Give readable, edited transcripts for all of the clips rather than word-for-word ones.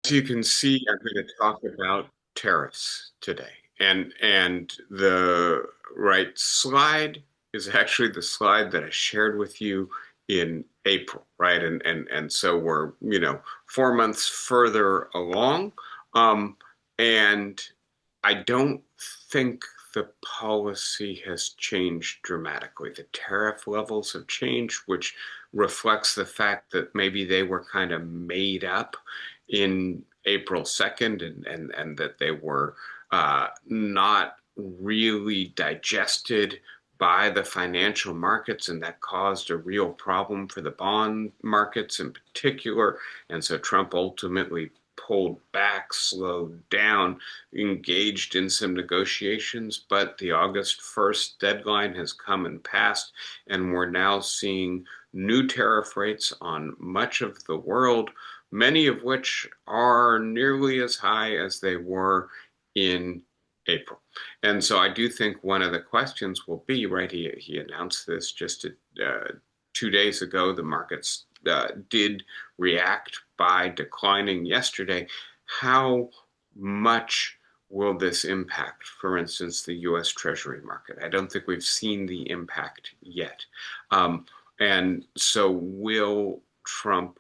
As you can see, I'm going to talk about tariffs today. And the right slide is actually the slide that I shared with you in April, right? And so we're, 4 months further along. Um, and I don't think the policy has changed dramatically. The tariff levels have changed, which reflects the fact that maybe they were kind of made up in April 2nd and that they were not really digested by the financial markets, and that caused a real problem for the bond markets in particular. And so Trump ultimately pulled back, slowed down, engaged in some negotiations, but the August 1st deadline has come and passed, and we're now seeing new tariff rates on much of the world, many of which are nearly as high as they were in April. And so I do think one of the questions will be, right, he announced this just 2 days ago. The markets did react by declining yesterday. How much will this impact, for instance, the US Treasury market? I don't think we've seen the impact yet. And so will Trump,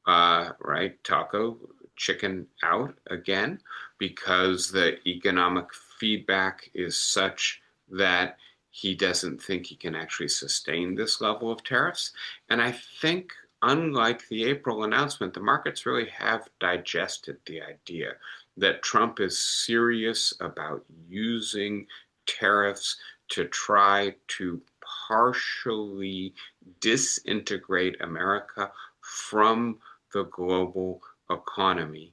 right, taco chicken out again because the economic feedback is such that he doesn't think he can actually sustain this level of tariffs? And I think, unlike the April announcement, the markets really have digested the idea that Trump is serious about using tariffs to try to partially disintegrate America from the global economy,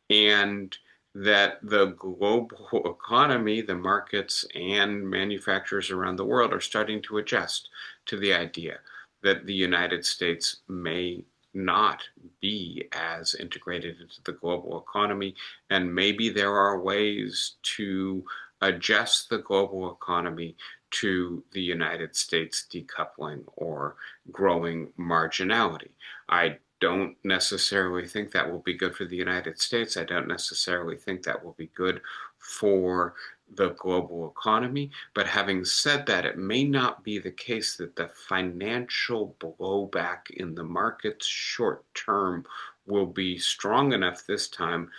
and that the global economy, the markets and manufacturers around the world are starting to adjust to the idea that the United States may not be as integrated into the global economy, and maybe there are ways to adjust the global economy to the United States decoupling or growing marginality. I don't necessarily think that will be good for the United States. I don't necessarily think that will be good for the global economy. But having said that, it may not be the case that the financial blowback in the markets short term will be strong enough this time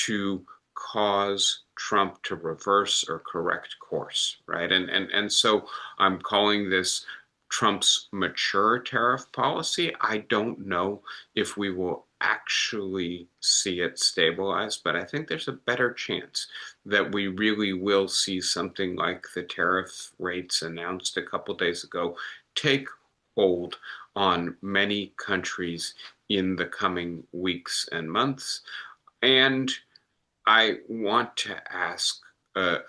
to cause Trump to reverse or correct course, right? And so I'm calling this Trump's mature tariff policy. I don't know if we will actually see it stabilize, but I think there's a better chance that we really will see something like the tariff rates announced a couple days ago take hold on many countries in the coming weeks and months. And I want to ask a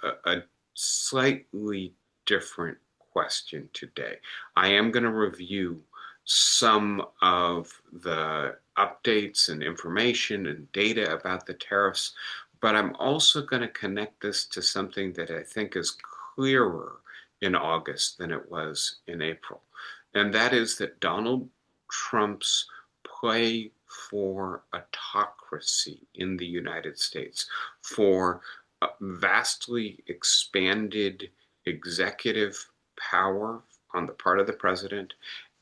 slightly different question today. I am going to review some of the updates and information and data about the tariffs, but I'm also going to connect this to something that I think is clearer in August than it was in April. And that is that Donald Trump's play for autocracy in the United States, for vastly expanded executive power on the part of the president,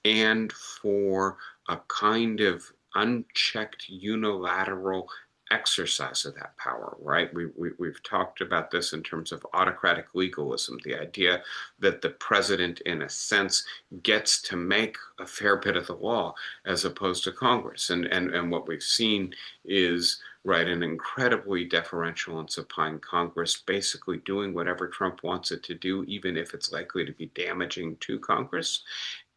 and for a kind of unchecked unilateral exercise of that power, right? We've talked about this in terms of autocratic legalism, the idea that the president, in a sense, gets to make a fair bit of the law as opposed to Congress. And what we've seen is, right, an incredibly deferential and supine Congress basically doing whatever Trump wants it to do, even if it's likely to be damaging to Congress,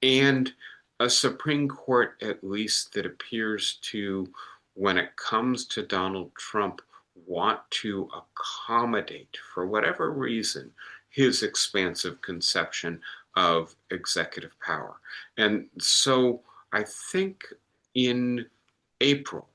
and a Supreme Court, at least, that appears to, when it comes to Donald Trump, want to accommodate, for whatever reason, his expansive conception of executive power. And so I think in April,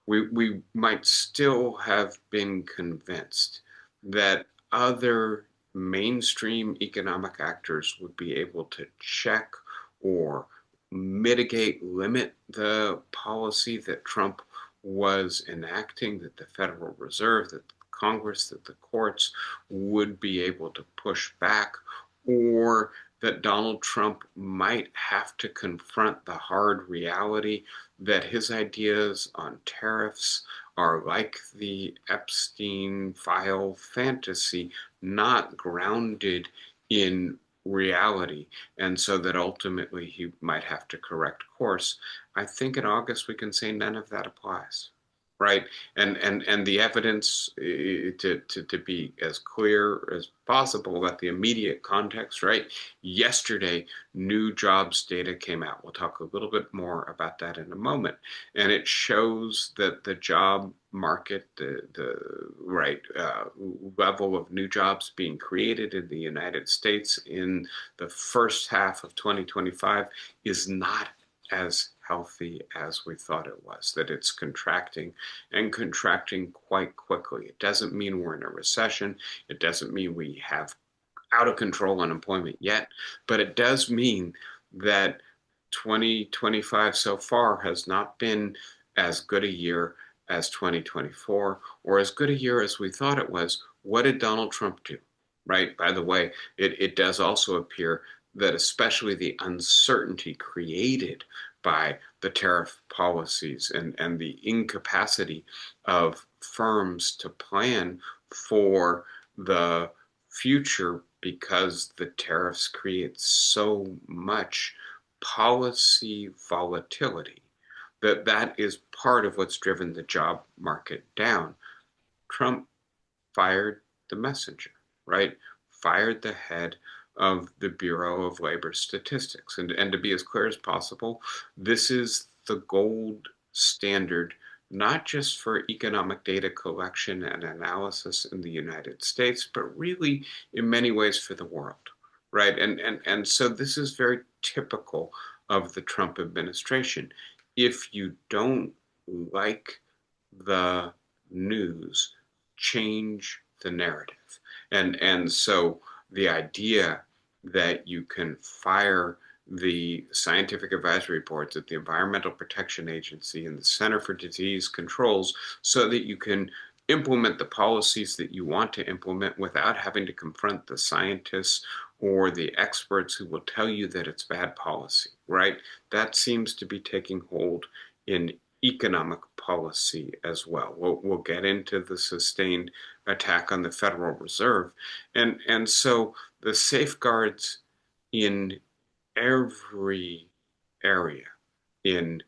we might still have been convinced that other mainstream economic actors would be able to check or mitigate, limit the policy that Trump was enacting that the Federal Reserve, that Congress, that the courts would be able to push back, or that Donald Trump might have to confront the hard reality that his ideas on tariffs are like the Epstein file fantasy, not grounded in reality, and so that ultimately he might have to correct course. I think in August we can say none of that applies, right? And the evidence, to be as clear as possible about the immediate context, right? Yesterday, new jobs data came out. We'll talk a little bit more about that in a moment, and it shows that the job market, the right level of new jobs being created in the United States in the first half of 2025 is not as healthy as we thought it was, that it's contracting and contracting quite quickly. It doesn't mean we're in a recession. It doesn't mean we have out of control unemployment yet, but it does mean that 2025 so far has not been as good a year as 2024 or as good a year as we thought it was. What did Donald Trump do? Right? By the way, it does also appear that especially the uncertainty created by the tariff policies and the incapacity of firms to plan for the future because the tariffs create so much policy volatility that is part of what's driven the job market down. Trump fired the messenger, right? Fired the head of the Bureau of Labor Statistics. And to be as clear as possible, this is the gold standard, not just for economic data collection and analysis in the United States, but really in many ways for the world, right? And so this is very typical of the Trump administration. If you don't like the news, change the narrative. And so the idea that you can fire the scientific advisory boards at the Environmental Protection Agency and the Center for Disease Controls so that you can implement the policies that you want to implement without having to confront the scientists or the experts who will tell you that it's bad policy, right? That seems to be taking hold in economic policy as well. We'll get into the sustained attack on the Federal Reserve. And so the safeguards in every area in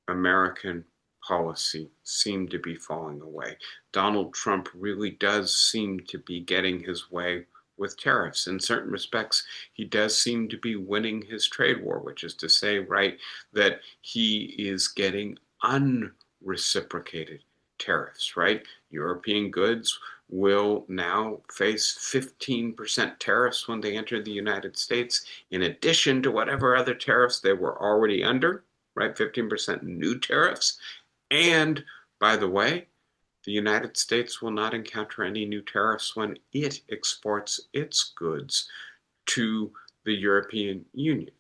American policy seem to be falling away. Donald Trump really does seem to be getting his way with tariffs. In certain respects, he does seem to be winning his trade war, which is to say, right, that he is getting unreciprocated tariffs, right? European goods will now face 15% tariffs when they enter the United States, in addition to whatever other tariffs they were already under, right? 15% new tariffs. And by the way, the United States will not encounter any new tariffs when it exports its goods to the European Union.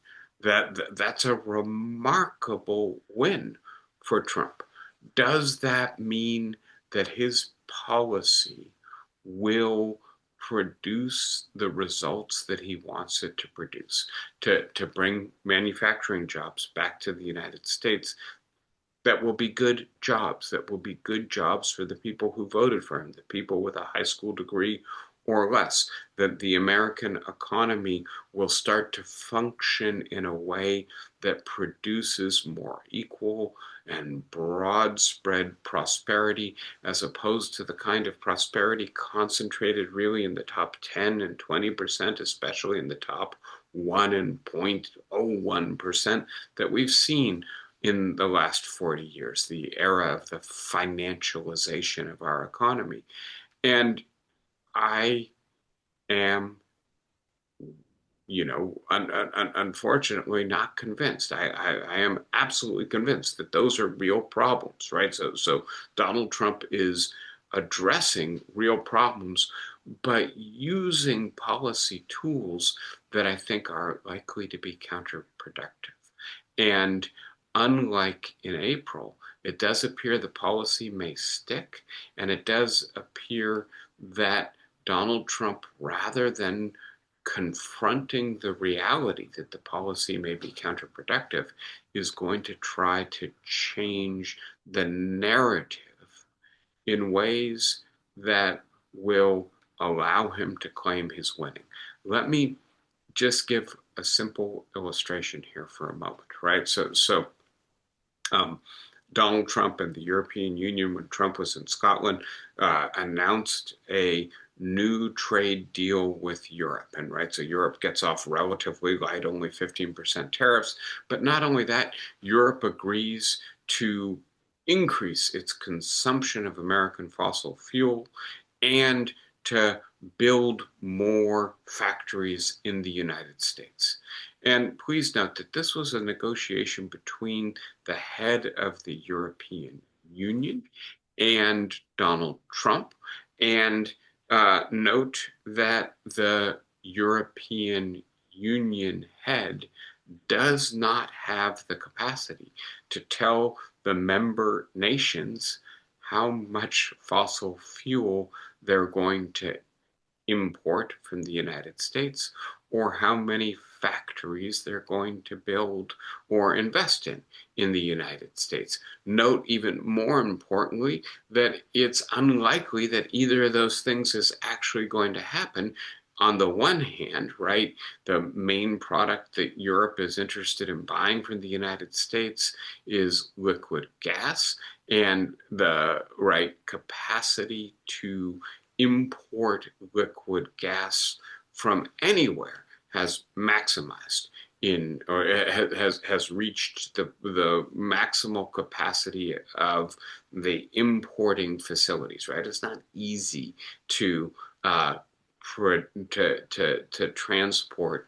That's a remarkable win for Trump. Does that mean that his policy will produce the results that he wants it to produce, to bring manufacturing jobs back to the United States that will be good jobs, that will be good jobs for the people who voted for him, the people with a high school degree or less, that the American economy will start to function in a way that produces more equal and broad spread prosperity, as opposed to the kind of prosperity concentrated really in the top 10 and 20%, especially in the top 1 and 0.01% that we've seen in the last 40 years, the era of the financialization of our economy. And I am, unfortunately not convinced. I am absolutely convinced that those are real problems, right? So Donald Trump is addressing real problems, but using policy tools that I think are likely to be counterproductive. And unlike in April, it does appear the policy may stick, and it does appear that Donald Trump, rather than confronting the reality that the policy may be counterproductive, is going to try to change the narrative in ways that will allow him to claim he's winning. Let me just give a simple illustration here for a moment, right? So Donald Trump and the European Union, when Trump was in Scotland, announced a new trade deal with Europe. And right, so Europe gets off relatively light, only 15% tariffs. But not only that, Europe agrees to increase its consumption of American fossil fuel and to build more factories in the United States. And please note that this was a negotiation between the head of the European Union and Donald Trump. And note that the European Union head does not have the capacity to tell the member nations how much fossil fuel they're going to import from the United States or how many factories they're going to build or invest in the United States. Note, even more importantly, that it's unlikely that either of those things is actually going to happen. On the one hand, right, the main product that Europe is interested in buying from the United States is liquid gas, and the right capacity to import liquid gas from anywhere has maximized in, or has reached the maximal capacity of the importing facilities, right? It's not easy to transport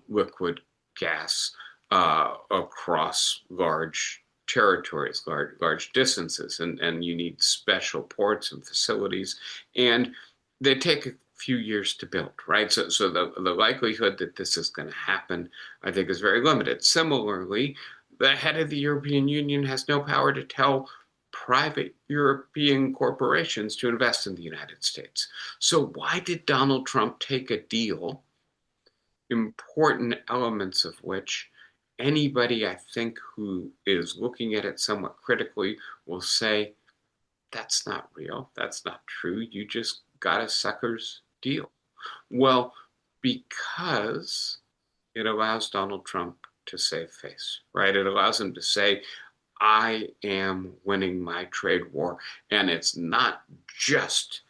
liquid gas across large territories, large distances, and you need special ports and facilities, and they take a few years to build, right? So the likelihood that this is going to happen, I think, is very limited. Similarly, the head of the European Union has no power to tell private European corporations to invest in the United States. So why did Donald Trump take a deal, important elements of which anybody, I think, who is looking at it somewhat critically will say, that's not real, that's not true, you just got a sucker's deal? Well, because it allows Donald Trump to save face, right? It allows him to say, I am winning my trade war. And it's not just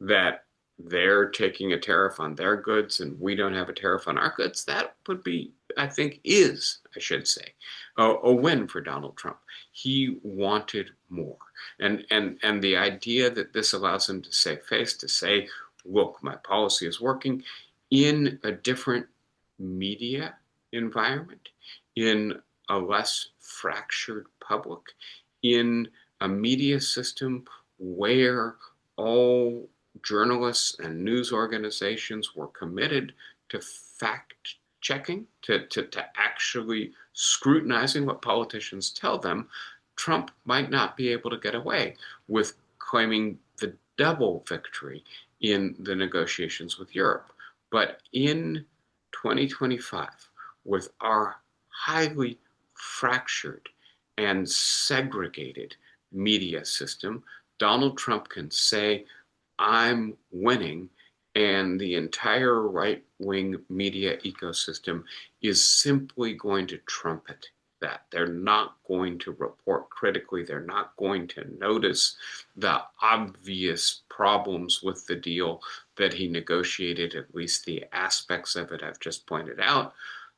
that they're taking a tariff on their goods and we don't have a tariff on our goods. That would be, I think, I should say, a win for Donald Trump. He wanted more. And the idea that this allows him to save face, to say, look, my policy is working in a different media environment, in a less fractured public, in a media system where all journalists and news organizations were committed to fact checking, to actually scrutinizing what politicians tell them. Trump might not be able to get away with claiming the double victory in the negotiations with Europe. But in 2025, with our highly fractured and segregated media system, Donald Trump can say, I'm winning, and the entire right-wing media ecosystem is simply going to trumpet that. They're not going to report critically. They're not going to notice the obvious problems with the deal that he negotiated, at least the aspects of it I've just pointed out.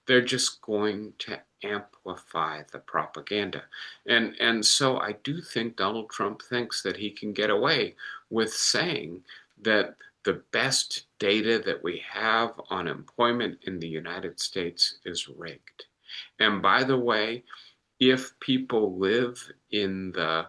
They're just going to amplify the propaganda. And so I do think Donald Trump thinks that he can get away with saying that the best data that we have on employment in the United States is rigged. And by the way, if people live in the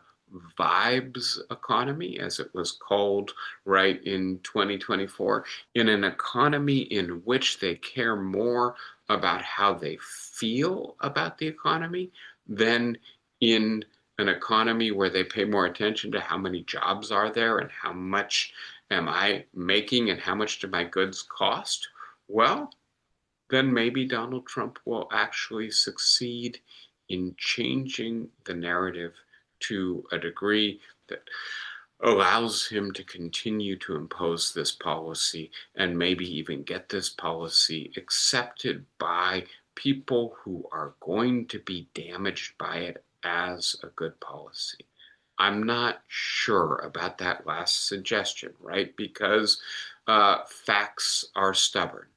vibes economy, as it was called right in 2024, in an economy in which they care more about how they feel about the economy than in an economy where they pay more attention to how many jobs are there and how much am I making and how much do my goods cost, well, then maybe Donald Trump will actually succeed in changing the narrative to a degree that allows him to continue to impose this policy and maybe even get this policy accepted by people who are going to be damaged by it as a good policy. I'm not sure about that last suggestion, right? Because facts are stubborn.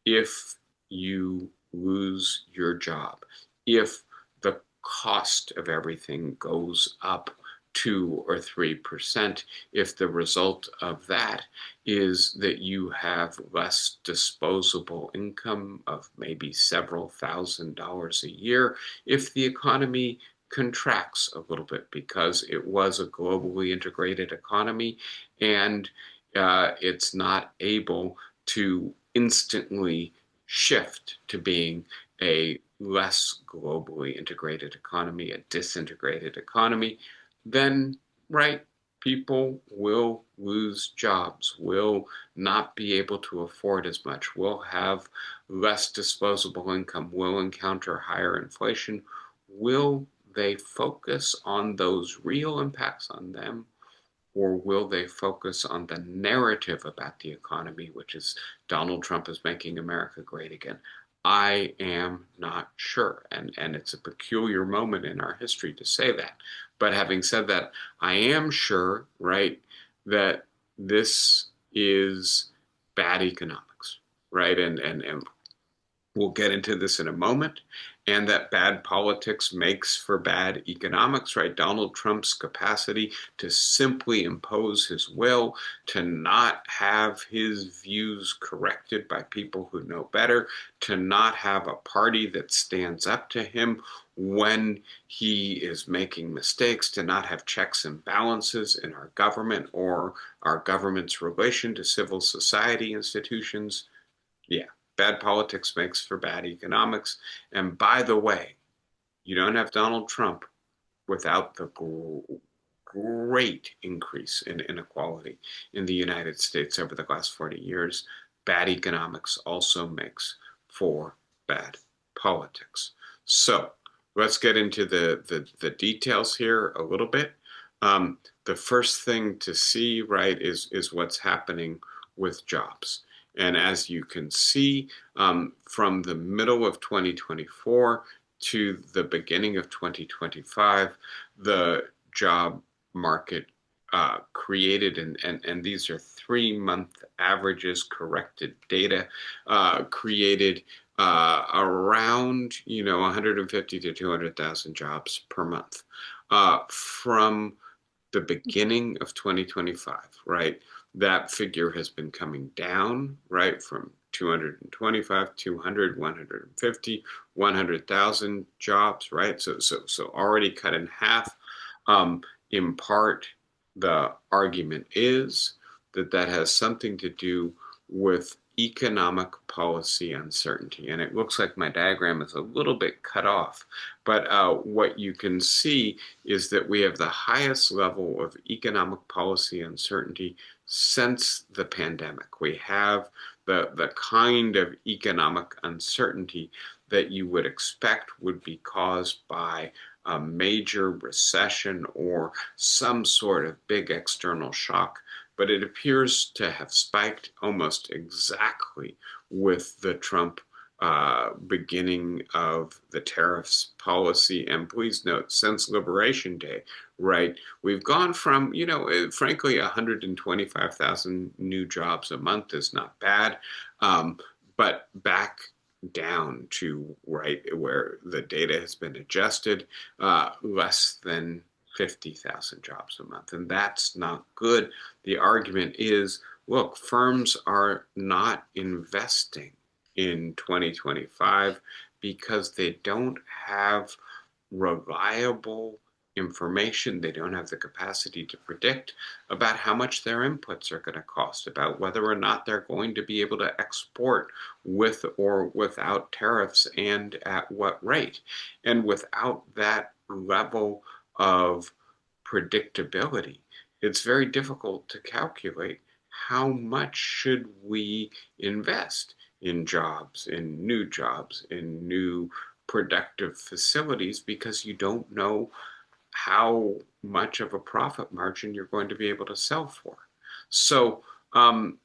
If you lose your job, if the cost of everything goes up 2 or 3%, if the result of that is that you have less disposable income of maybe several $1,000s a year, if the economy contracts a little bit because it was a globally integrated economy and it's not able to instantly shift to being a less globally integrated economy, a disintegrated economy, then, right, people will lose jobs, will not be able to afford as much, will have less disposable income, will encounter higher inflation. Will they focus on those real impacts on them, or will they focus on the narrative about the economy, which is Donald Trump is making America great again? I am not sure. And it's a peculiar moment in our history to say that. But having said that, I am sure, right, that this is bad economics, right? And we'll get into this in a moment, and that bad politics makes for bad economics, right? Donald Trump's capacity to simply impose his will, to not have his views corrected by people who know better, to not have a party that stands up to him when he is making mistakes, to not have checks and balances in our government or our government's relation to civil society institutions. Yeah, bad politics makes for bad economics. And by the way, you don't have Donald Trump without the great increase in inequality in the United States over the last 40 years. Bad economics also makes for bad politics. So let's get into the details here a little bit. The first thing to see, right, is what's happening with jobs. And as you can see, from the middle of 2024 to the beginning of 2025, the job market created, and these are 3-month averages, corrected data, created around 150 to 200,000 jobs per month from the beginning of 2025, right? That figure has been coming down, right, from 225, 200, 150, 100,000 jobs, right? So already cut in half. In part, the argument is that has something to do with economic policy uncertainty. And it looks like my diagram is a little bit cut off. But what you can see is that we have the highest level of economic policy uncertainty since the pandemic. We have the kind of economic uncertainty that you would expect would be caused by a major recession or some sort of big external shock, but it appears to have spiked almost exactly with the Trump beginning of the tariffs policy. And please note, since Liberation Day, right, we've gone from, frankly, 125,000 new jobs a month is not bad, but back down to right where the data has been adjusted, less than 50,000 jobs a month. And that's not good. The argument is, look, firms are not investing in 2025 because they don't have reliable information. They don't have the capacity to predict about how much their inputs are going to cost, about whether or not they're going to be able to export with or without tariffs and at what rate. And without that level of predictability, it's very difficult to calculate how much should we invest in jobs, in new productive facilities, because you don't know how much of a profit margin you're going to be able to sell for. So,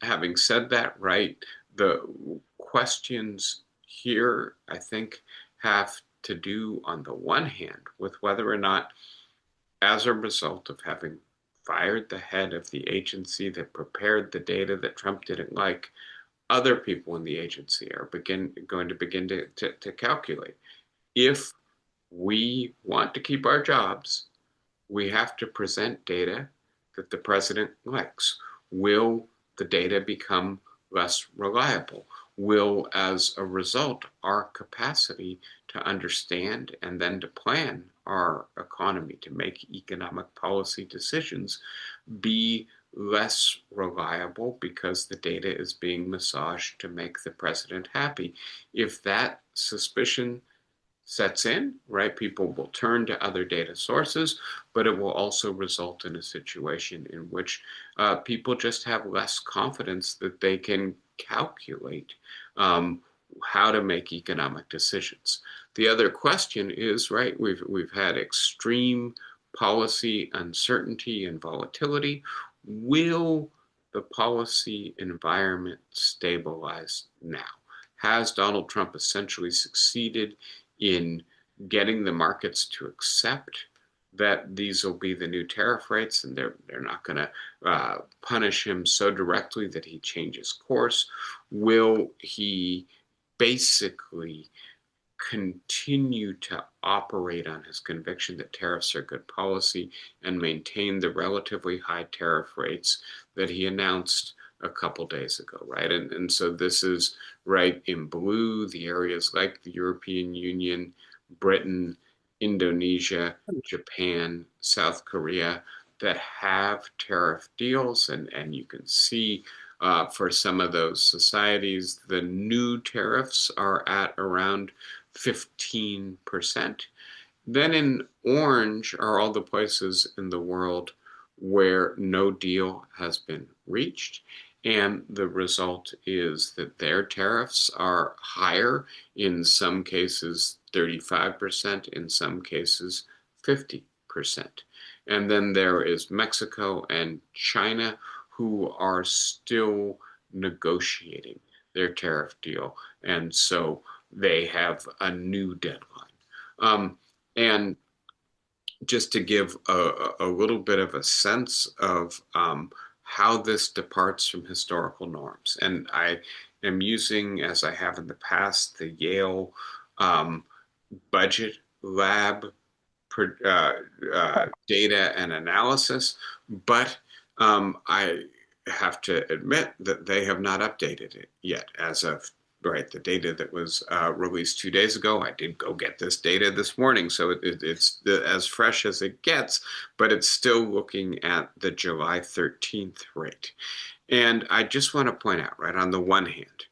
having said that, right, the questions here, I think, have to do, on the one hand, with whether or not, as a result of having fired the head of the agency that prepared the data that Trump didn't like, other people in the agency are going to begin to calculate. If we want to keep our jobs, we have to present data that the president likes. Will the data become less reliable? Will, as a result, our capacity to understand and then to plan our economy, to make economic policy decisions, be less reliable because the data is being massaged to make the president happy? If that suspicion sets in, right, people will turn to other data sources, but it will also result in a situation in which people just have less confidence that they can calculate um, how to make economic decisions. The other question is, right, we've had extreme policy uncertainty and volatility. Will the policy environment stabilize now? Has Donald Trump essentially succeeded in getting the markets to accept that these will be the new tariff rates, and they're not going to punish him so directly that he changes course? Will he basically continue to operate on his conviction that tariffs are good policy and maintain the relatively high tariff rates that he announced a couple days ago, right? And so this is, right, in blue, the areas like the European Union, Britain, Indonesia, Japan, South Korea, that have tariff deals. And you can see for some of those societies, the new tariffs are at around 15%. Then in orange are all the places in the world where no deal has been reached. And the result is that their tariffs are higher, in some cases 35%, in some cases 50%. And then there is Mexico and China, who are still negotiating their tariff deal. And so they have a new deadline. And just to give a little bit of a sense of how this departs from historical norms, and I am using, as I have in the past, the Yale budget lab data and analysis, but I have to admit that they have not updated it yet as of, right, the data that was released 2 days ago. I did go get this data this morning, so it's as fresh as it gets, but it's still looking at the July 13th rate. And I just want to point out, right, on the one hand,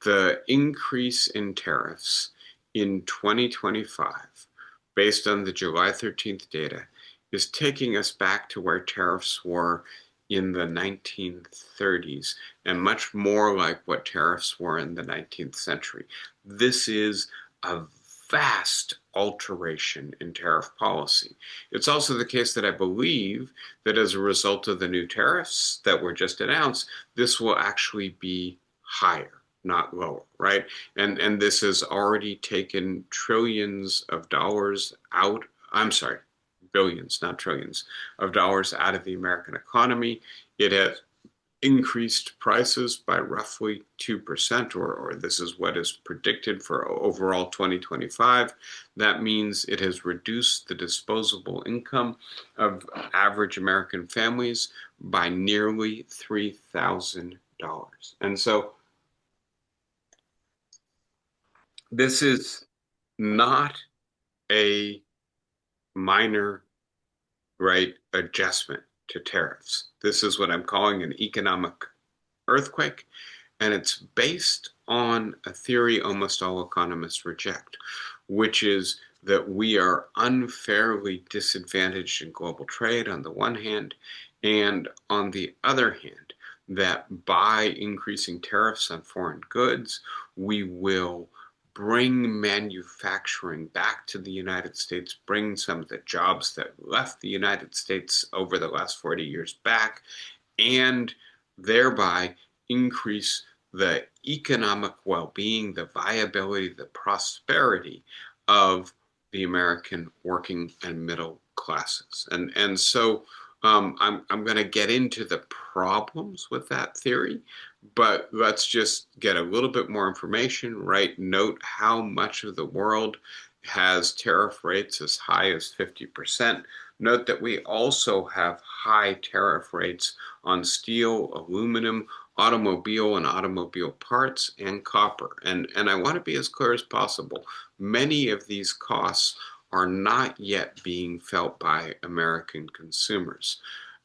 the increase in tariffs in 2025, based on the July 13th data, is taking us back to where tariffs were in the 1930s, and much more like what tariffs were in the 19th century. This is a vast alteration in tariff policy. It's also the case that I believe that as a result of the new tariffs that were just announced, this will actually be higher, not lower, right? And this has already taken trillions of dollars out. I'm sorry, billions, not trillions, of dollars out of the American economy. It has increased prices by roughly 2%, or this is what is predicted for overall 2025. That means it has reduced the disposable income of average American families by nearly $3,000. And so this is not a minor, right, adjustment to tariffs. This is what I'm calling an economic earthquake, and it's based on a theory almost all economists reject, which is that we are unfairly disadvantaged in global trade on the one hand, and on the other hand, that by increasing tariffs on foreign goods, we will bring manufacturing back to the United States, bring some of the jobs that left the United States over the last 40 years back, and thereby increase the economic well-being, the viability, the prosperity of the American working and middle classes. I'm going to get into the problems with that theory, but let's just get a little bit more information, right? Note how much of the world has tariff rates as high as 50%. Note that we also have high tariff rates on steel, aluminum, automobile and automobile parts, and copper. And I want to be as clear as possible. Many of these costs are not yet being felt by American consumers.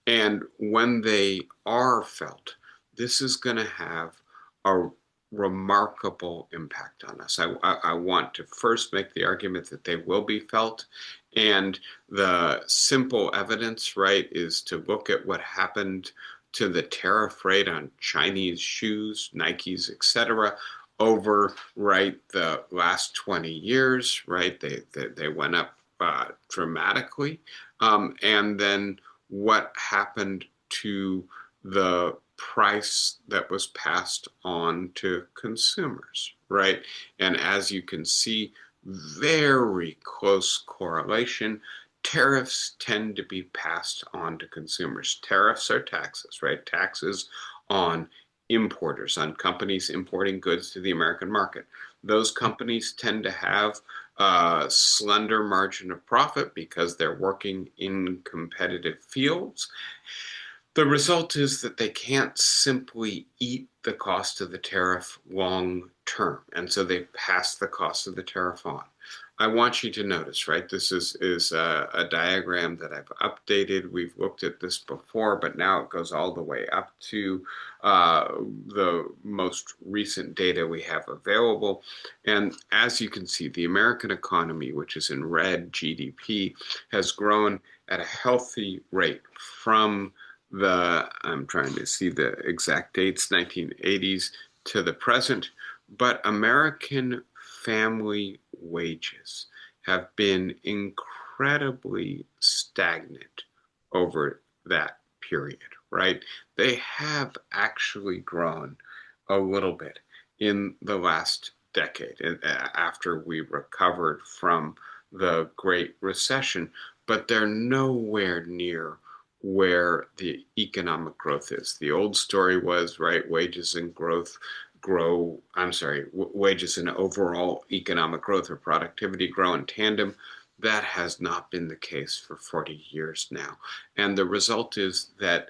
And when they are felt, this is going to have a remarkable impact on us. I want to first make the argument that they will be felt. And the simple evidence, right, is to look at what happened to the tariff rate on Chinese shoes, Nikes, etc., over, right, the last 20 years, right? They went up dramatically. And then what happened to the price that was passed on to consumers, right? And as you can see, very close correlation. Tariffs tend to be passed on to consumers. Tariffs are taxes, right? Taxes on importers, on companies importing goods to the American market. Those companies tend to have a slender margin of profit because they're working in competitive fields. The result is that they can't simply eat the cost of the tariff long term, and so they pass the cost of the tariff on. I want you to notice, right? This is a diagram that I've updated. We've looked at this before, but now it goes all the way up to the most recent data we have available. And as you can see, the American economy, which is in red, GDP, has grown at a healthy rate from I'm trying to see the exact dates, 1980s to the present, but American family wages have been incredibly stagnant over that period, right? They have actually grown a little bit in the last decade after we recovered from the Great Recession, but they're nowhere near where the economic growth is. The old story was, right, wages and wages and overall economic growth or productivity grow in tandem. That has not been the case for 40 years now. And the result is that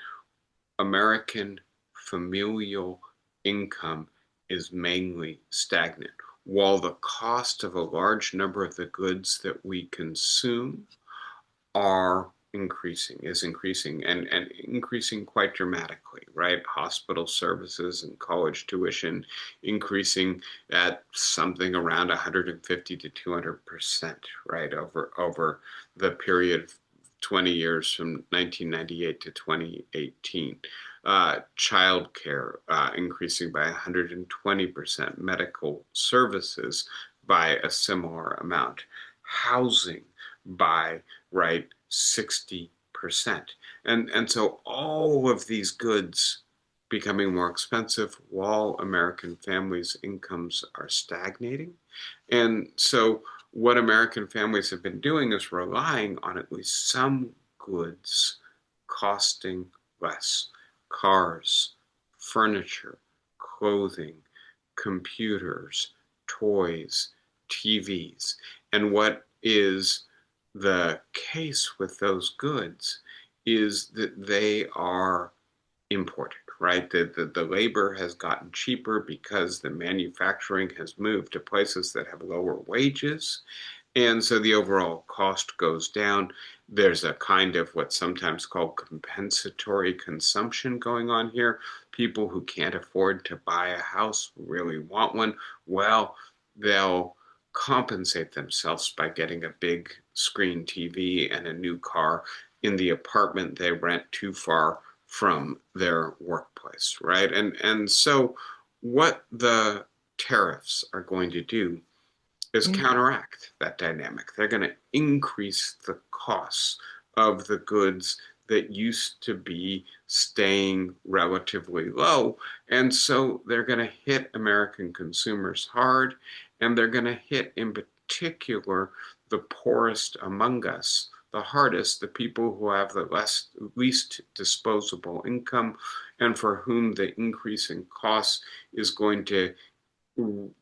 American familial income is mainly stagnant, while the cost of a large number of the goods that we consume is increasing and increasing quite dramatically, right? Hospital services and college tuition increasing at something around 150 to 200%, right? Over the period of 20 years from 1998 to 2018. Childcare increasing by 120%, medical services by a similar amount, housing by, right, 60%. And so all of these goods becoming more expensive while American families' incomes are stagnating. And so what American families have been doing is relying on at least some goods costing less. Cars, furniture, clothing, computers, toys, TVs. And what is the case with those goods is that they are imported, right? The labor has gotten cheaper because the manufacturing has moved to places that have lower wages. And so the overall cost goes down. There's a kind of what's sometimes called compensatory consumption going on here. People who can't afford to buy a house really want one. Well, they'll compensate themselves by getting a big screen TV and a new car in the apartment they rent too far from their workplace, right? And so what the tariffs are going to do is counteract that dynamic. They're going to increase the costs of the goods that used to be staying relatively low. And so they're going to hit American consumers hard, and they're going to hit, in particular, the poorest among us the hardest, the people who have the least disposable income, and for whom the increase in costs is going to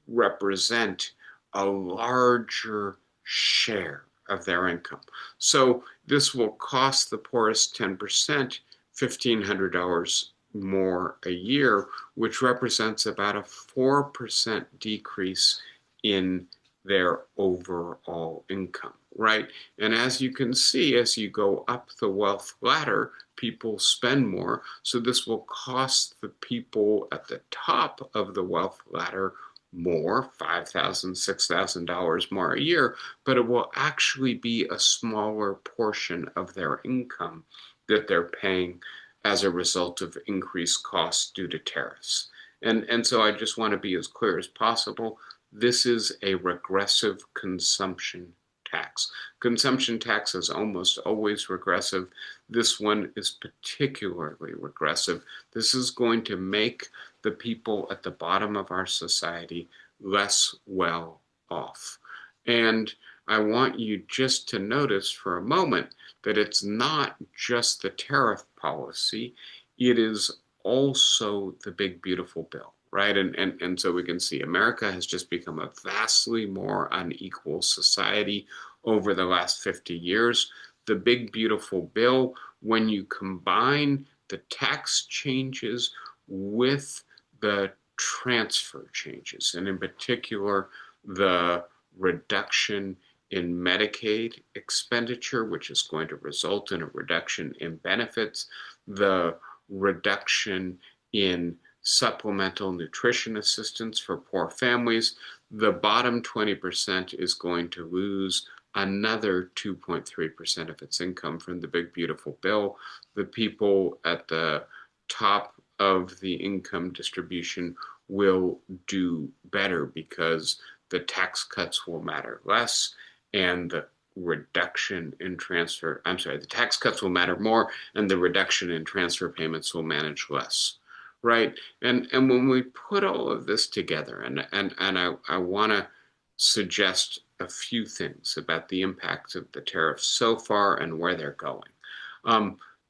represent a larger share of their income. So this will cost the poorest 10% $1,500 more a year, which represents about a 4% decrease in their overall income, right? And as you can see, as you go up the wealth ladder, people spend more. So this will cost the people at the top of the wealth ladder more, $5,000, $6,000 more a year, but it will actually be a smaller portion of their income that they're paying as a result of increased costs due to tariffs. And so I just want to be as clear as possible. This is a regressive consumption tax. Consumption tax is almost always regressive. This one is particularly regressive. This is going to make the people at the bottom of our society less well off. And I want you just to notice for a moment that it's not just the tariff policy, it is also the big beautiful bill, right? And so we can see America has just become a vastly more unequal society over the last 50 years. The big beautiful bill, when you combine the tax changes with the transfer changes, and in particular, the reduction in Medicaid expenditure, which is going to result in a reduction in benefits, the reduction in supplemental nutrition assistance for poor families, the bottom 20% is going to lose another 2.3% of its income from the big beautiful bill. The people at the top of the income distribution will do better because the tax cuts will matter less and the tax cuts will matter more and the reduction in transfer payments will manage less, right? And when we put all of this together, and I want to suggest a few things about the impacts of the tariffs so far and where they're going.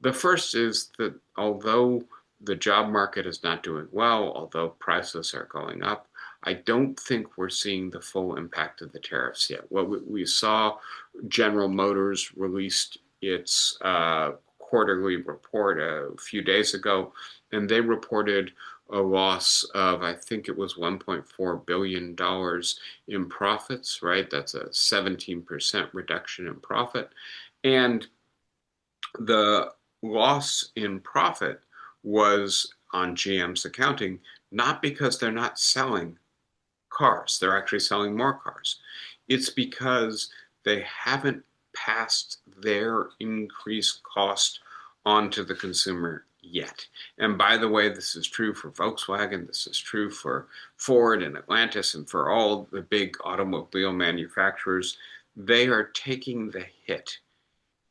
The first is that although the job market is not doing well, although prices are going up, I don't think we're seeing the full impact of the tariffs yet. What we saw, General Motors released its quarterly report a few days ago, and they reported a loss of, I think it was $1.4 billion in profits, right? That's a 17% reduction in profit. And the loss in profit was on GM's accounting, not because they're not selling cars, they're actually selling more cars. It's because they haven't passed their increased cost onto the consumer yet. And by the way, this is true for Volkswagen, this is true for Ford and Atlantis, and for all the big automobile manufacturers. They are taking the hit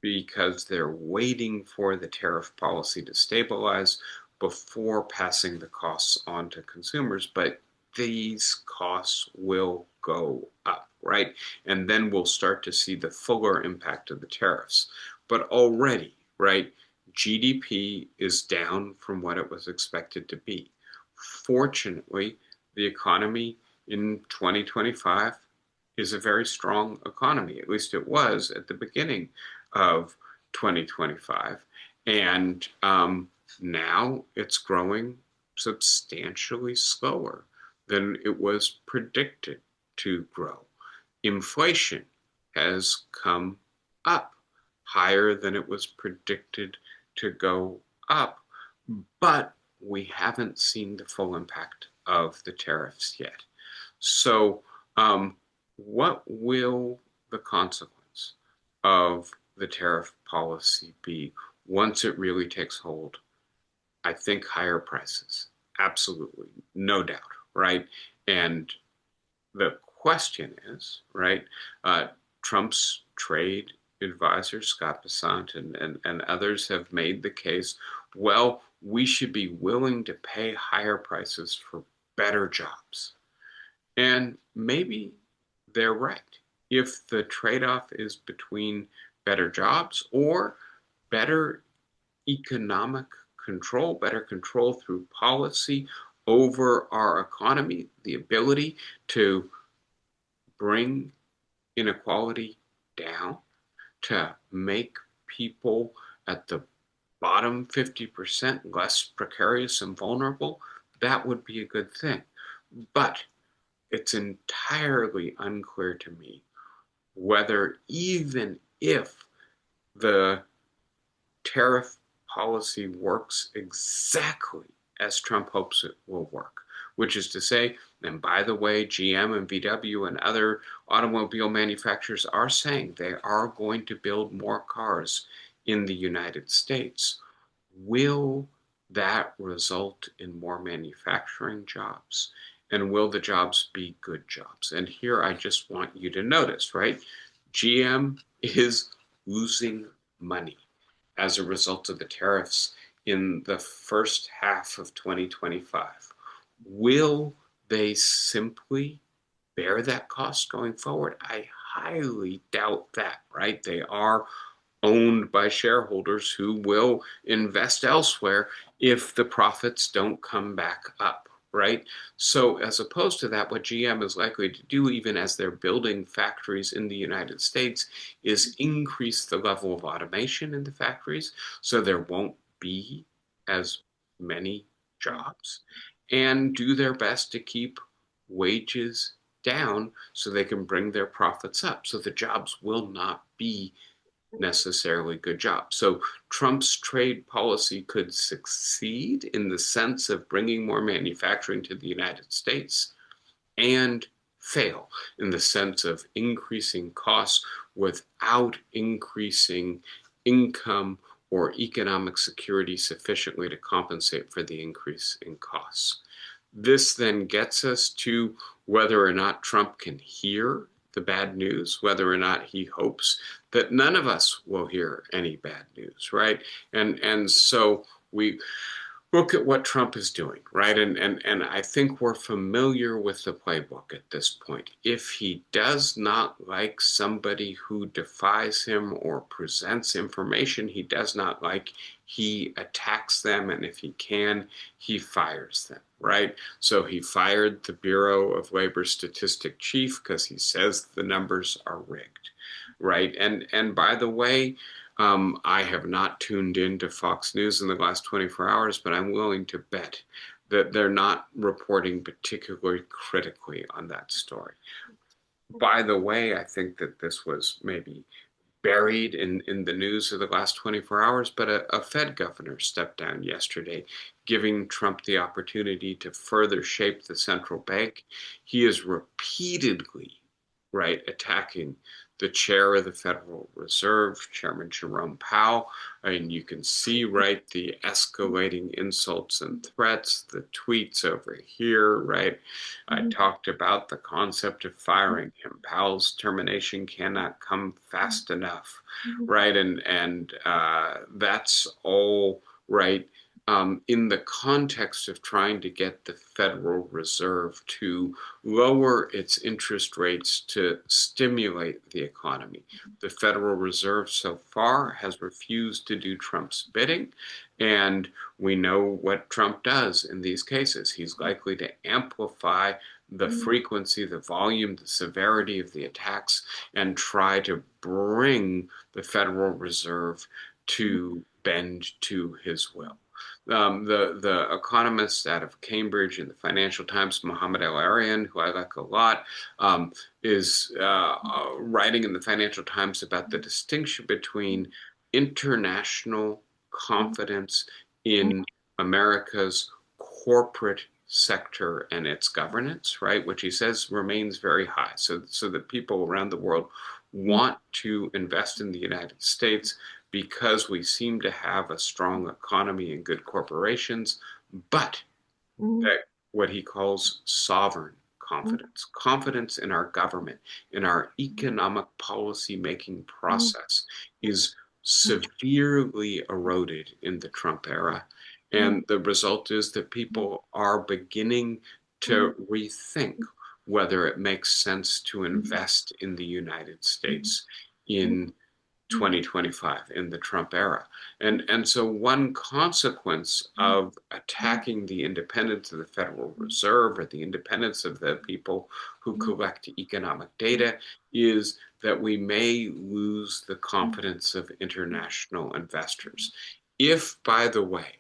because they're waiting for the tariff policy to stabilize before passing the costs on to consumers. But these costs will go up, right? And then we'll start to see the fuller impact of the tariffs. But already, right, GDP is down from what it was expected to be. Fortunately, the economy in 2025 is a very strong economy. At least it was at the beginning of 2025. And now it's growing substantially slower than it was predicted to grow. Inflation has come up higher than it was predicted to go up, but we haven't seen the full impact of the tariffs yet. So what will the consequence of the tariff policy be once it really takes hold? I think higher prices. Absolutely. No doubt. Right. And the question is, right, Trump's trade advisor, Scott Bessent, and others have made the case, well, we should be willing to pay higher prices for better jobs. And maybe they're right. If the trade-off is between better jobs or better economic control, better control through policy over our economy, the ability to bring inequality down, to make people at the bottom 50% less precarious and vulnerable, that would be a good thing. But it's entirely unclear to me whether, even if the tariff policy works exactly as Trump hopes it will work, which is to say, and by the way, GM and VW and other automobile manufacturers are saying they are going to build more cars in the United States. Will that result in more manufacturing jobs? And will the jobs be good jobs? And here I just want you to notice, right? GM is losing money as a result of the tariffs in the first half of 2025. Will they simply bear that cost going forward? I highly doubt that, right? They are owned by shareholders who will invest elsewhere if the profits don't come back up, right? So, as opposed to that, what GM is likely to do, even as they're building factories in the United States, is increase the level of automation in the factories so there won't be as many jobs, and do their best to keep wages down so they can bring their profits up. So the jobs will not be necessarily good job. So Trump's trade policy could succeed in the sense of bringing more manufacturing to the United States and fail in the sense of increasing costs without increasing income or economic security sufficiently to compensate for the increase in costs. This then gets us to whether or not Trump can hear the bad news, whether or not he hopes that none of us will hear any bad news, right? And so we look at what Trump is doing, right? And I think we're familiar with the playbook at this point. If he does not like somebody who defies him or presents information he does not like, he attacks them, and if he can, he fires them, right? So he fired the Bureau of Labor Statistic chief because he says the numbers are rigged, right? And by the way, I have not tuned into Fox News in the last 24 hours, but I'm willing to bet that they're not reporting particularly critically on that story. By the way, I think that this was maybe buried in the news of the last 24 hours, but a Fed governor stepped down yesterday, giving Trump the opportunity to further shape the central bank. He is repeatedly, right, attacking the chair of the Federal Reserve, Chairman Jerome Powell. And you can see, right, the escalating insults and threats, the tweets over here, right? I talked about the concept of firing him. Powell's termination cannot come fast enough, right? And that's all right, in the context of trying to get the Federal Reserve to lower its interest rates to stimulate the economy. The Federal Reserve so far has refused to do Trump's bidding, and we know what Trump does in these cases. He's likely to amplify the frequency, the volume, the severity of the attacks, and try to bring the Federal Reserve to bend to his will. The economist out of Cambridge in the Financial Times, Mohammed El-Arian, who I like a lot, is writing in the Financial Times about the distinction between international confidence in America's corporate sector and its governance, right, which he says remains very high. So that people around the world want to invest in the United States because we seem to have a strong economy and good corporations, but Mhm. that what he calls sovereign confidence, confidence in our government, in our economic policy making process, is severely eroded in the Trump era. And the result is that people are beginning to rethink whether it makes sense to invest in the United States in 2025 in the Trump era. And so one consequence of attacking the independence of the Federal Reserve or the independence of the people who collect economic data is that we may lose the confidence of international investors. If, by the way,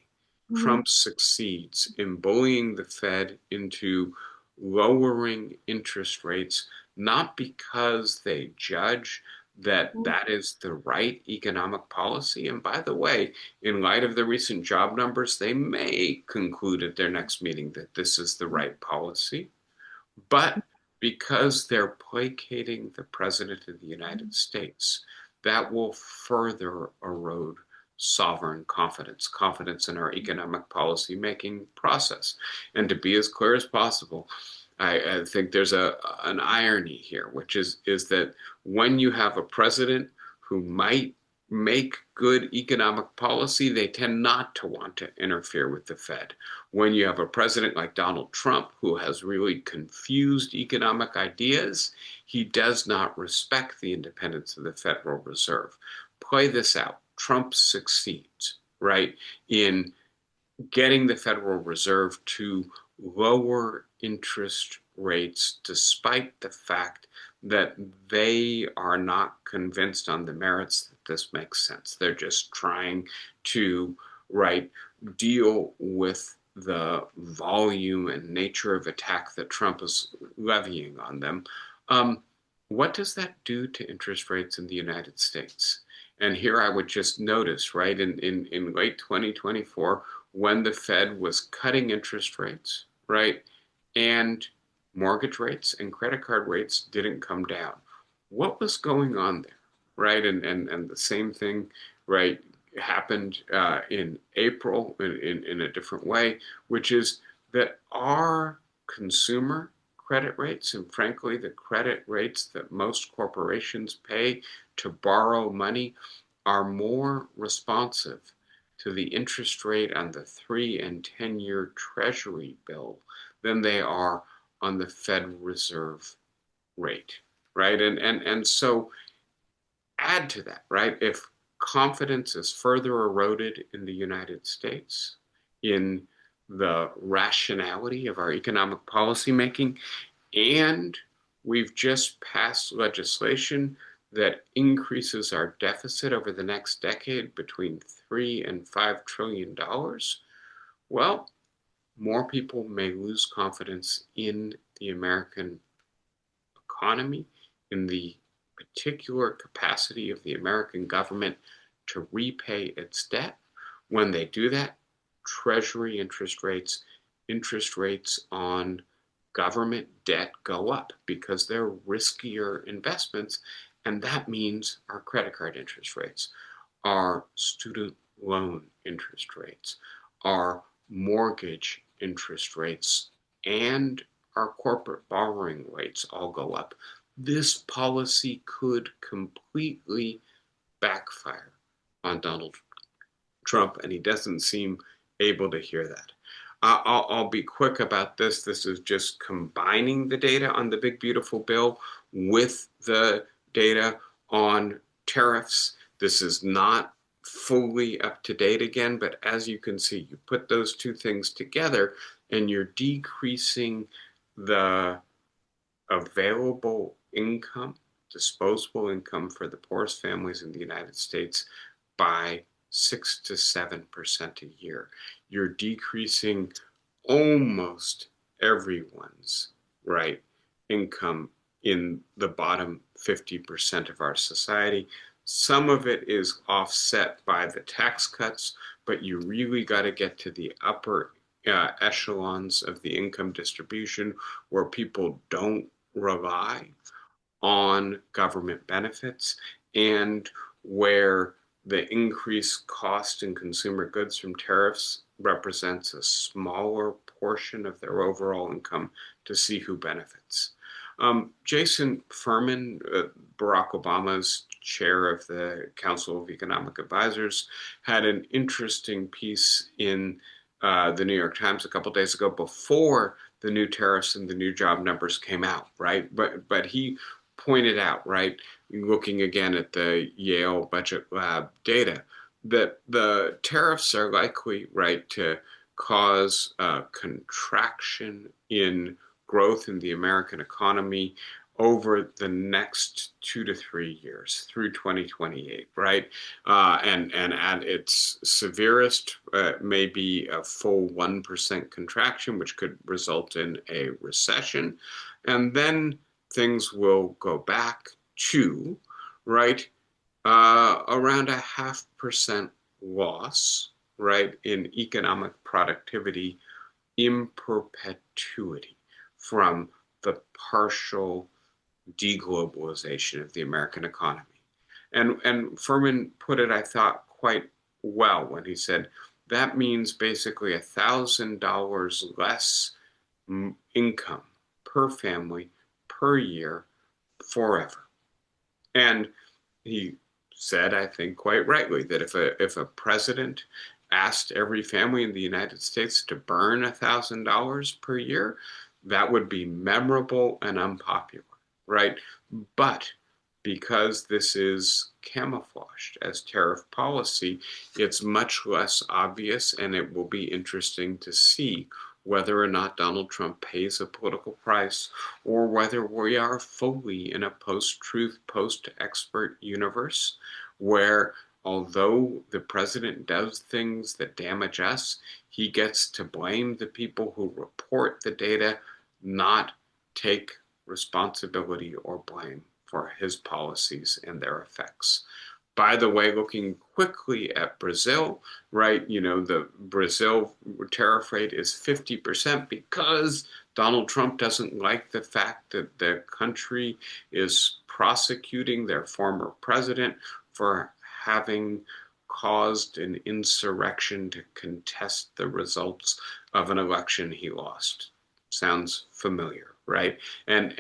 Trump succeeds in bullying the Fed into lowering interest rates, not because they judge that that is the right economic policy. And by the way, in light of the recent job numbers, they may conclude at their next meeting that this is the right policy. But because they're placating the President of the United States, that will further erode sovereign confidence, confidence in our economic policy making process. And to be as clear as possible, I think there's an irony here, which is that when you have a president who might make good economic policy, they tend not to want to interfere with the Fed. When you have a president like Donald Trump, who has really confused economic ideas, he does not respect the independence of the Federal Reserve. Play this out. Trump succeeds, right, in getting the Federal Reserve to lower interest rates despite the fact that they are not convinced on the merits that this makes sense. They're just trying to, right, deal with the volume and nature of attack that Trump is levying on them. Um, what does that do to interest rates in the United States? And here I would just notice, right, in late 2024, when the Fed was cutting interest rates, right, and mortgage rates and credit card rates didn't come down. What was going on there, right? And the same thing, right, happened in April in a different way, which is that our consumer credit rates and frankly the credit rates that most corporations pay to borrow money are more responsive to the interest rate on the 3 and 10 year Treasury bill than they are on the Fed Reserve rate, right? And so add to that, right? If confidence is further eroded in the United States in the rationality of our economic policy making, and we've just passed legislation that increases our deficit over the next decade between $3 and $5 trillion. Well, more people may lose confidence in the American economy, in the particular capacity of the American government to repay its debt. When they do that, Treasury interest rates on government debt go up because they're riskier investments. And that means our credit card interest rates, our student loan interest rates, our mortgage interest rates, and our corporate borrowing rates all go up. This policy could completely backfire on Donald Trump, and he doesn't seem able to hear that. I'll be quick about this. This is just combining the data on the big, beautiful bill with the data on tariffs. This is not fully up to date again, but as you can see, you put those two things together and you're decreasing the available income, disposable income for the poorest families in the United States by 6 to 7% a year. You're decreasing almost everyone's right income in the bottom 50% of our society. Some of it is offset by the tax cuts, but you really got to get to the upper echelons of the income distribution where people don't rely on government benefits and where the increased cost in consumer goods from tariffs represents a smaller portion of their overall income to see who benefits. Jason Furman, Barack Obama's chair of the Council of Economic Advisors, had an interesting piece in the New York Times a couple days ago before the new tariffs and the new job numbers came out, right? But he pointed out, right, looking again at the Yale Budget Lab data, that the tariffs are likely, right, to cause a contraction in growth in the American economy over the next 2 to 3 years through 2028, right? And at its severest, maybe a full 1% contraction, which could result in a recession. And then things will go back to, right, around a 0.5% loss, right, in economic productivity in perpetuity from the partial deglobalization of the American economy. And Furman put it, I thought, quite well when he said that means basically $1,000 less income per family per year forever. And he said, I think quite rightly, that if a president asked every family in the United States to burn $1,000 per year, that would be memorable and unpopular, right? But because this is camouflaged as tariff policy, it's much less obvious, and it will be interesting to see whether or not Donald Trump pays a political price, or whether we are fully in a post-truth, post-expert universe where, although the president does things that damage us, he gets to blame the people who report the data, not take responsibility or blame for his policies and their effects. By the way, looking quickly at Brazil, right, the Brazil tariff rate is 50% because Donald Trump doesn't like the fact that the country is prosecuting their former president for having caused an insurrection to contest the results of an election he lost. Sounds familiar, right? And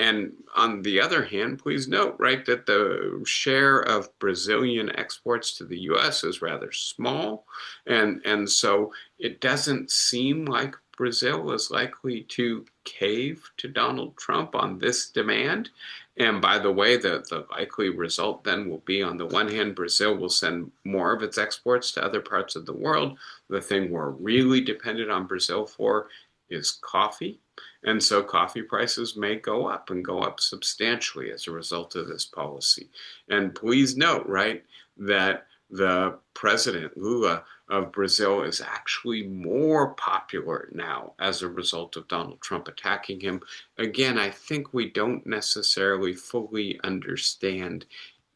on the other hand, please note, right, that the share of Brazilian exports to the U.S. is rather small, and so it doesn't seem like Brazil is likely to cave to Donald Trump on this demand. And by the way, the likely result then will be, on the one hand, Brazil will send more of its exports to other parts of the world. The thing we're really dependent on Brazil for is coffee. And so coffee prices may go up, and go up substantially as a result of this policy. And please note, right, that the president, Lula, of Brazil is actually more popular now as a result of Donald Trump attacking him. Again, I think we don't necessarily fully understand